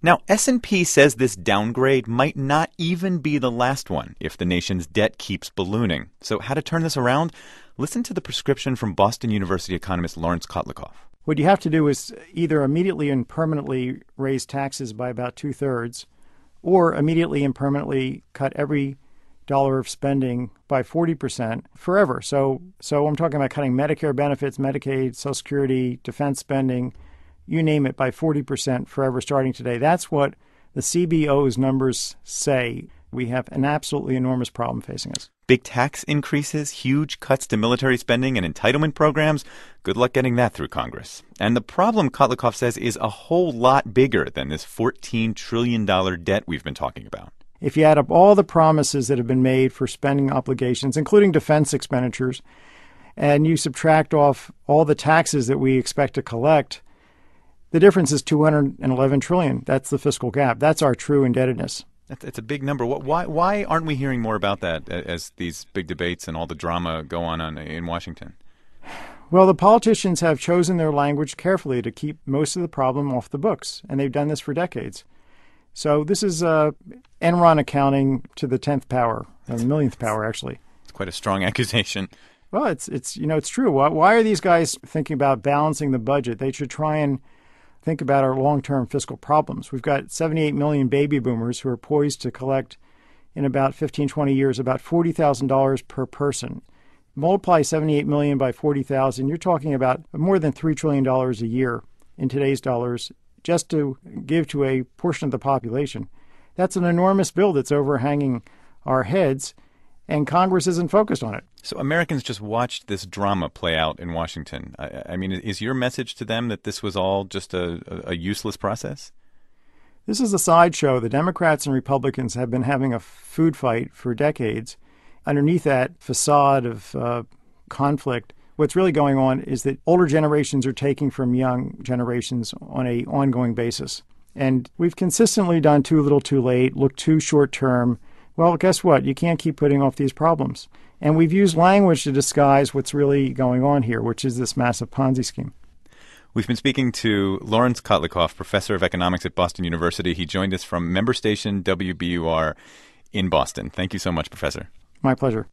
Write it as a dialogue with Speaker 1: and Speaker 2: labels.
Speaker 1: Now, S&P says this downgrade might not even be the last one if the nation's debt keeps ballooning. So how to turn this around? Listen to the prescription from Boston University economist Lawrence Kotlikoff.
Speaker 2: What you have to do is either immediately and permanently raise taxes by about two-thirds, or immediately and permanently cut every dollar of spending by 40% forever. So I'm talking about cutting Medicare benefits, Medicaid, Social Security, defense spending, you name it, by 40% forever starting today. That's what the CBO's numbers say. We have an absolutely enormous problem facing us.
Speaker 1: Big tax increases, huge cuts to military spending and entitlement programs. Good luck getting that through Congress. And the problem, Kotlikoff says, is a whole lot bigger than this $14 trillion debt we've been talking about.
Speaker 2: If you add up all the promises that have been made for spending obligations, including defense expenditures, and you subtract off all the taxes that we expect to collect, the difference is $211 trillion. That's the fiscal gap. That's our true indebtedness.
Speaker 1: It's a big number. Why aren't we hearing more about that as these big debates and all the drama go on in Washington?
Speaker 2: Well, the politicians have chosen their language carefully to keep most of the problem off the books, and they've done this for decades. So this is Enron accounting to the 10th power, the millionth power, actually.
Speaker 1: It's quite a strong accusation.
Speaker 2: Well, it's true. Why are these guys thinking about balancing the budget? They should try and think about our long-term fiscal problems. We've got 78 million baby boomers who are poised to collect in about 15, 20 years about $40,000 per person. Multiply 78 million by 40,000, you're talking about more than $3 trillion a year in today's dollars just to give to a portion of the population. That's an enormous bill that's overhanging our heads, and Congress isn't focused on it.
Speaker 1: So Americans just watched this drama play out in Washington. I mean, is your message to them that this was all just a useless process?
Speaker 2: This is a sideshow. The Democrats and Republicans have been having a food fight for decades. Underneath that facade of conflict, what's really going on is that older generations are taking from young generations on an ongoing basis. And we've consistently done too little too late, looked too short term. Well, guess what? You can't keep putting off these problems. And we've used language to disguise what's really going on here, which is this massive Ponzi scheme.
Speaker 1: We've been speaking to Lawrence Kotlikoff, professor of economics at Boston University. He joined us from member station WBUR in Boston. Thank you so much, Professor.
Speaker 2: My pleasure.